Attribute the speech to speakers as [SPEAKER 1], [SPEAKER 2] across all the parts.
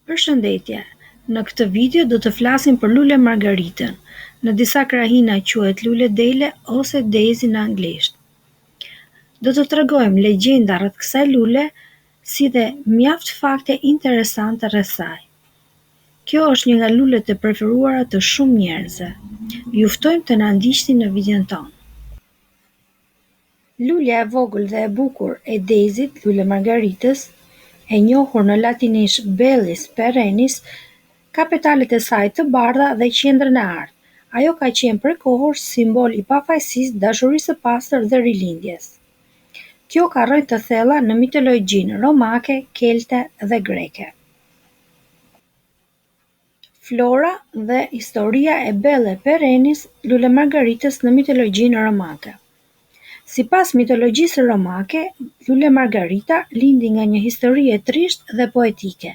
[SPEAKER 1] Përshëndetje, në këtë video do të flasim për lule margaritën. Në disa krahina quhet lule dele ose daisy në anglisht. Do të tregojmë legjenda rreth kësaj lule, si dhe mjaft fakte interesante rreth saj. Kjo është një nga lulet e preferuara të shumë njerëzve. Ju ftojmë të na ndiqni në videon tonë. Lulja e vogël dhe e bukur e daisyt, lule margaritës, e njohur në latinisht Bellis perennis, ka petalet e saj të bardha dhe qendrën e artë. Ajo ka qenë prej kohësh simbol i pafajësisë, dashurisë së pastër dhe rilindjes. Kjo ka rrënë të thella në mitologjinë romake, kelte dhe greke. Flora dhe historia e Belle perennis, lule margaritës në mitologjinë romake. Sipas mitologjisë romake, lule margarita lindi nga një histori e trishtë dhe poetike.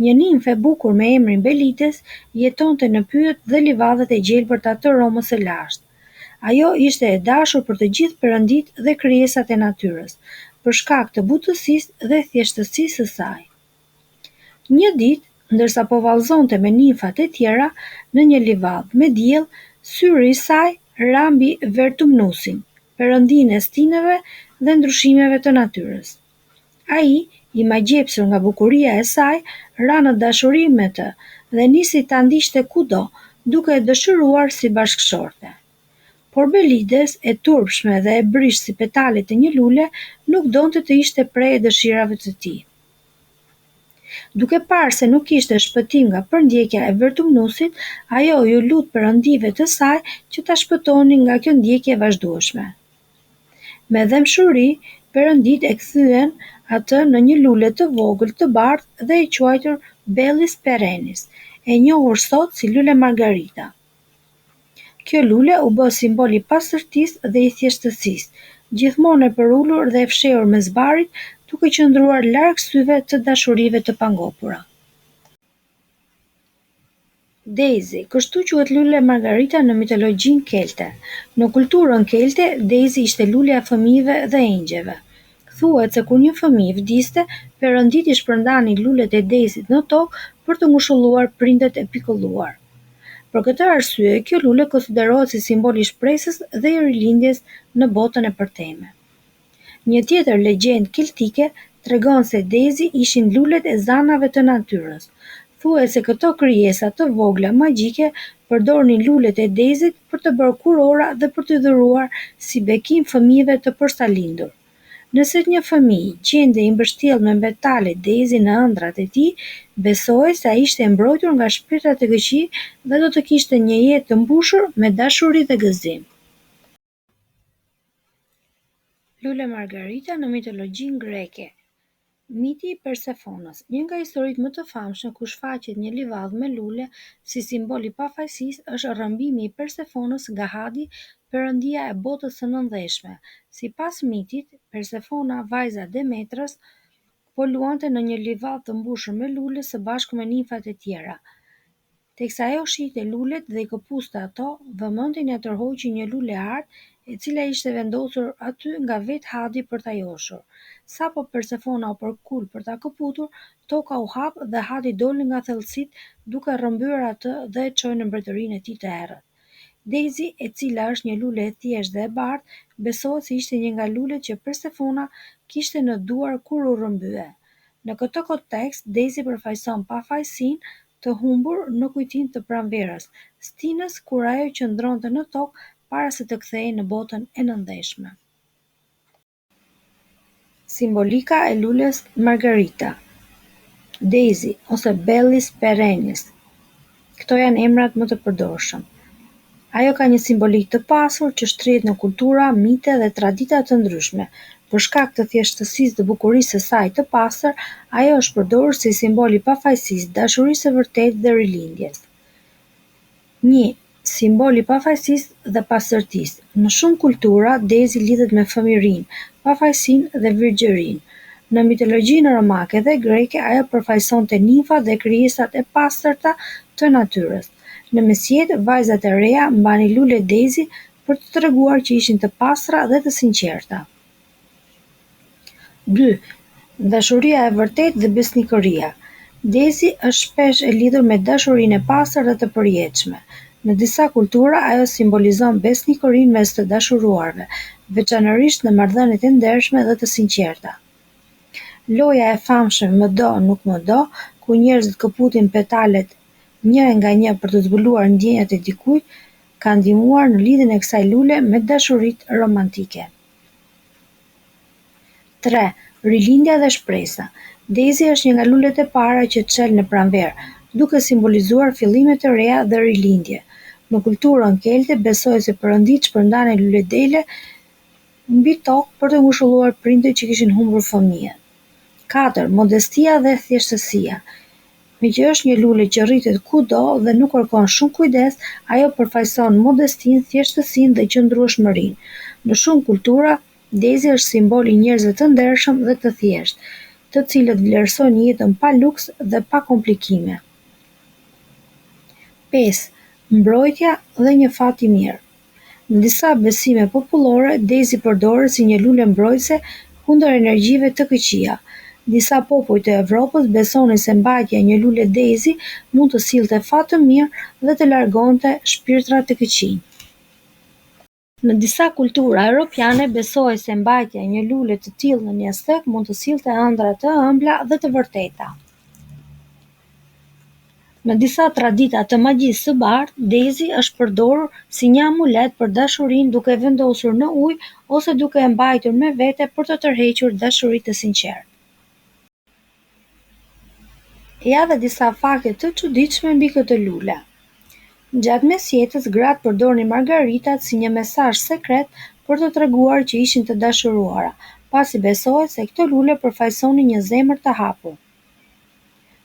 [SPEAKER 1] Një nimf e bukur me emrin Belites jetonte në pyjet dhe livadët e gjelbërta të Romës së lashtë. Ajo ishte e dashur për të gjithë perëndit dhe krijesat e natyrës, për shkak të butësisë dhe thjeshtësisë së saj. Një ditë, ndërsa po vallëzonte me nimfat e tjera në një livadë me diell, syri i saj ra mbi Vertumnusin, perëndinë e stinëve dhe ndryshimeve të natyrës. Ai, i magjepsur nga bukuria e saj, ra në dashuri me të dhe nisi ta ndiqte kudo, duke e dëshiruar si bashkëshorte. Por Belides, e turpshme dhe e brishtë si petalet e një lule, nuk donte të ishte prej e dëshirave të tij. Duke parë se nuk kishte shpëtim nga përndjekja e Vertumnusit, ajo ju lut perëndive të saj që ta shpëtonin nga kjo ndjekje vazhdueshme. Me dëmshuri, perëndit e kthyen atë në një lule të vogël të bardhë dhe e quajtur Bellis perennis, e njohur sot si lule margarita. Kjo lule u bë simbol i pastërtisë dhe i thjeshtësisë, gjithmonë e përulur dhe e fshehur mes barit, duke qëndruar larg syve të dashurive të pangopura. Daisy, kështu quhet lule margarita në mitologjinë kelte. Në kulturën kelte, Daisy ishte lulja e fëmijëve dhe engjëve. Thuhet se kur një fëmijë vdiste, perëndit i shpërndanin lulet e Daisyt në tokë për të ngushëlluar prindet e pikolluar. Për këtë arsye, kjo lule konsiderohet si simbol i shpresës dhe i rilindjes në botën e përteme. Një tjetër legjendë keltike tregon se Daisy ishin lulet e zanave të natyrës. Thuhet se këto krijesa të vogla magjike përdornin lulet e Daisyt për të bërë kurora dhe për të dhuruar si bekim fëmijëve të përsalindur. Nëse një fëmijë gjendej i mbështjellë me petalet Daisy në ëndrat e tij, besohej se ai ishte mbrojtur nga shpirtat e këqij dhe do të kishte një jetë të mbushur me dashuri dhe gëzim. Lule margarita në mitologjinë greke. Miti i Persefonës. Një nga historitë më të famshme ku shfaqet një livadë me lule si simbol i pafajësisë është rrëmbimi i Persefonës nga Hadi, perëndia e botës së nëndheshme. Sipas mitit, Persefona, vajza Demetrës, po luante në një livadë të mbushur me lule së bashku me nimfat e tjera. Teksa ajo shihte lulet dhe i këpuste ato, vëmendje ja tërhoqi një lule artë, e cila ishte vendosur aty nga vetë Hadi për ta joshur. Sapo Persefona u përkul për ta këputur, toka u hap dhe Hadi doli nga thellësitë duke rrëmbyer atë dhe e çoi në mbretërinë e tij të errët. Daisy, e cila është një lule e thjeshtë dhe e bardhë, besohet se ishte një nga lulet që Persefona kishte në duar kur u rrëmbye. Në këtë kontekst, Daisy përfaqëson pafajësinë të humbur në kujtim të pranverës, stinës kur ajo qëndronte në tokë para se të kthehej në botën e nëndheshme. Simbolika e lules margarita. Daisy ose Bellis perennis. Këto janë emrat më të përdorshëm. Ajo ka një simbolik të pasur që shtrihet në kultura, mite dhe tradita të ndryshme. Për shkak të thjeshtësisë dhe bukurisë së saj të pastër, ajo është përdorur si simbol i pafajësisë, dashurisë së vërtetë dhe rilindjes. 1. Simbol i pafajësisë dhe pastërtisë. Në shumë kultura, Daisy lidhet me fëmijërinë, pafajësinë dhe virgjërinë. Në mitologjinë romake dhe greke, ajo përfaqësonte nimfat dhe krijesat e pastërta të natyrës. Në mesjetë, vajzat e reja mbanin lule Daisy për të treguar që ishin të pastra dhe të sinqerta. 2. Dashuria e vërtetë dhe besnikëria. Daisy është shpesh e lidhur me dashurinë e pastër dhe të përjetshme. Në disa kultura ajo simbolizon besnikërinë mes të dashuruarve, veçanërisht në marrëdhëniet e ndershme dhe të sinqerta. Loja e famshme "Më do, nuk më do", ku njerëzit këputin petalet një nga një për të zbuluar ndjenjat e dikujt, ka ndihmuar në lidhjen e kësaj lule me dashuritë romantike. 3. Rilindja dhe shpresa. Daisy është një nga lulet e para që çel në pranverë, duke simbolizuar fillimet e reja dhe rilindje. Në kulturën kelte besohej se Perëndiu shpërndante lule mbi tokë për të ngushëlluar prindërit që kishin humbur fëmijët. 4. Modestia dhe thjeshtësia. Me që është një lule që rritet kudo dhe nuk kërkon shumë kujdes, ajo përfaqëson modestinë, thjeshtësinë dhe qëndrueshmërinë. Në shumë kultura, Daisy është simbol i njerëzve të ndershëm dhe të thjeshtë, të cilët vlerësojnë jetën pa luks dhe pa komplikime. 5. Mbrojtja dhe një fat i mirë. Në disa besime popullore, Daisy përdoret si një lule mbrojtëse kundër energjive të këqija. Disa popull të Evropës besonin se mbajtja e një lule Daisy mund të sillte fat të mirë dhe të largonte shpirtra të këqij. Në disa kultura europiane besohej se mbajtja e një lule të tillë në një stek mund të sillte ëndra të ëmbla dhe të vërteta. Në disa tradita të magjisë së bardhë, Daisy është përdorur si një amulet për dashurinë duke vendosur në ujë ose duke e mbajtur me vete për të tërhequr dashuritë të sinqertë. Ja dhe disa fakte të çuditshme mbi këtë lule. Gjatë mesjetës, gratë përdornin margaritat si një mesazh sekret për të treguar që ishin të dashuruara, pasi besohej se këto lule përfaqësonin një zemër të hapur.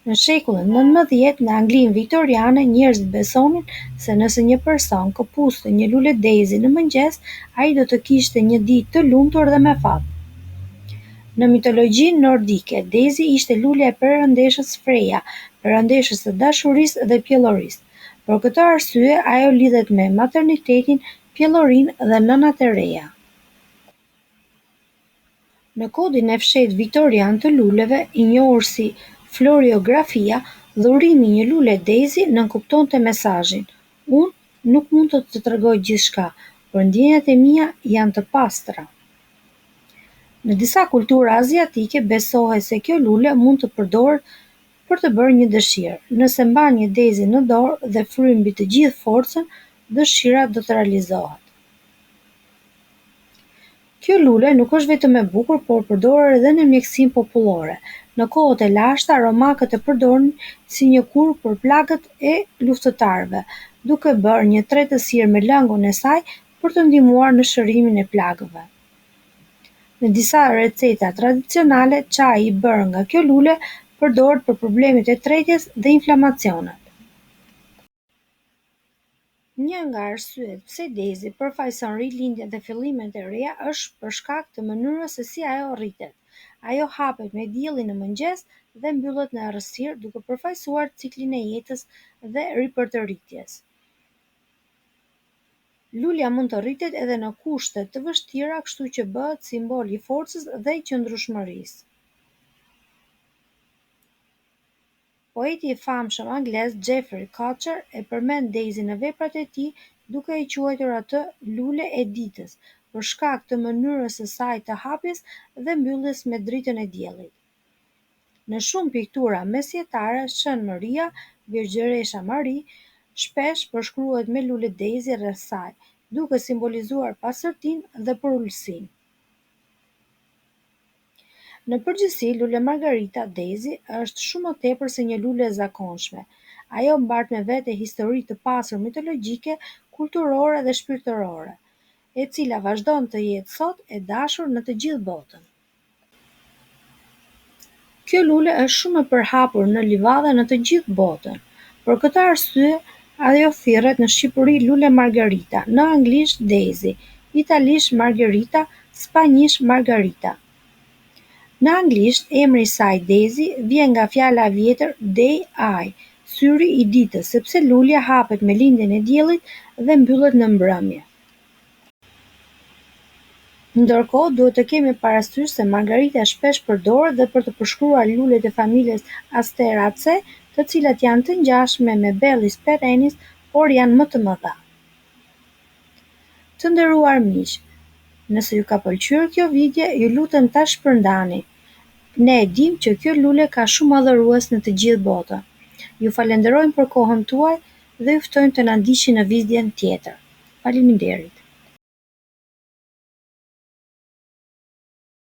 [SPEAKER 1] Në shekullin 19, në Anglinë viktoriane, njerëzit besonin se nëse një person këpuste një lule Daisy në mëngjes, ai do të kishte një ditë të lumtur dhe me fat. Në mitologjinë nordike, Daisy ishte lulja e perëndeshës Freja, perëndeshës së dashurisë dhe pjellorisë. Për këtë arsye, ajo lidhet me maternitetin, pjellorinë dhe nënat e reja. Në kodin e fshehtë viktorian të luleve, i njohur si floriografia, dhurimi i një lule Daisy nënkuptonte mesazhin: "Unë nuk mund të të tregoj gjithçka, por ndjenjat e mia janë të pastra." Në disa kultura aziatike besohej se kjo lule mund të përdoret për të bërë një dëshirë. Nëse mban një Daisy në dorë dhe fryn mbi të gjithë forcën, dëshira do të realizohet. Kjo lule nuk është vetëm e bukur, por përdoret edhe në mjekësinë popullore. Në kohët e lashta, romakët e përdornin si një kur për plagët e luftëtarëve, duke bërë një tretësirë me lëngun e saj për të ndihmuar në shërimin e plagëve. Në disa receta tradicionale, çaji i bërë nga kjo lule përdoret për problemet e tretjes dhe inflamacionet. Një nga arsyet pse Daisy përfaqëson rilindjen dhe fillimet e reja është për shkak të mënyrës se si ajo rritet. Ajo hapet me diellin në mëngjes dhe mbyllet në errësirë, duke përfaqësuar ciklin e jetës dhe ripërtërritjes. Lulja mund të rritet edhe në kushte të vështira, kështu që bëhet simbol i forcës dhe i qëndrueshmërisë. Poeti i famshëm anglez Geoffrey Chaucer e përmend Daisy në veprat e tij, duke e quajtur atë lule e ditës, për shkak të mënyrës së saj të hapjes dhe mbylljes me dritën e diellit. Në shumë piktura mesjetare, Shën Maria, Virgjëresha Mari, shpesh përshkruhet me lule Daisy rreth saj, duke simbolizuar pastërtinë dhe përullësinë. Në përgjithësi, lule Margarita Daisy është shumë më tepër se një lule e zakonshme. Ajo mbart me vete histori të pasur mitologjike, kulturore dhe shpirtërore, e cila vazhdon të jetë sot e dashur në të gjithë botën. Kjo lule është shumë e përhapur në livadë në të gjithë botën. Për këtë arsye, ajo thirret në Shqipëri lule Margarita, në anglisht Daisy, italisht Margherita, spanjisht Margarita. Në anglisht, emri i saj Daisy vjen nga fjala e vjetër day eye, syri i ditës, sepse lulja hapet me lindjen e diellit dhe mbyllet në mbrëmje. Ndërkohë, duhet të kemi parasysh se margarita shpesh përdoret dhe për të përshkruar lulet e familjes Asteraceae, të cilat janë të ngjashme me Bellis perennis, por janë më të mëdha. Të nderuar miq, nëse ju ka pëlqyer kjo video, ju lutem ta shpërndani. Ne e dim që kjo lule ka shumë adhurues në të gjithë botën. Ju falenderojmë për kohën tuaj dhe ju ftojmë të na ndiqni në videon tjetër. Faleminderit.